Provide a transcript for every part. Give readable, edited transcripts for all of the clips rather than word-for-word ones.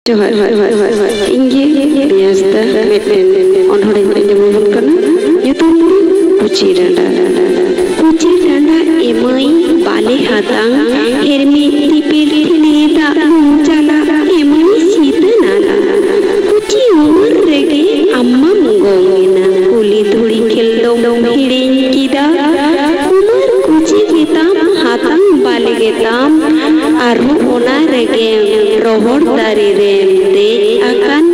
Johar, inggi biasa meten onhore menjemur kana nyutum kuci danda emai bale hatang hermi tipil nida cala emai sita nana kuci umur rege amma mungongina kuli thuri khildom hiring kida umur kuci kitam hatang bale getam aru ona rege rohor dari rente akan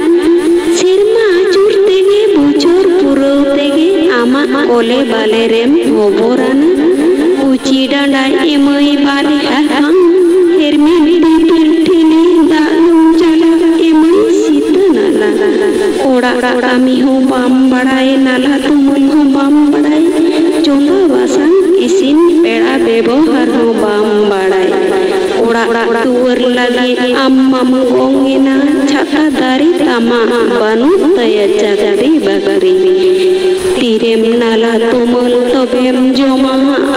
sirma acur tege bucor purau tege ama ole bale rem oborana uci danda emai bale hatang hermi dipil thini dalum cala emai sita nala ora kami ho bam badai nala tumun ho bam badai chonda basang isin peda bebohar ho bam badai ora tuar lagi amma mengongina chata dari tama banu taya jagari bagari tirem nala tumul tobem joma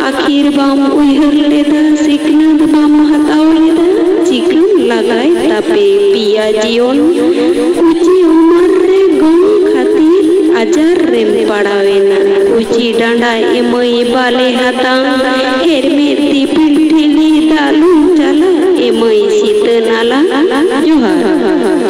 akhir bam uihur leda siknad bam hatau leda cikrum lagai tapi pia jion uci umar re gong khatir ajar rem padawena uci danda emai bale hatang herme tipil thili dalum cala emai sita nala johar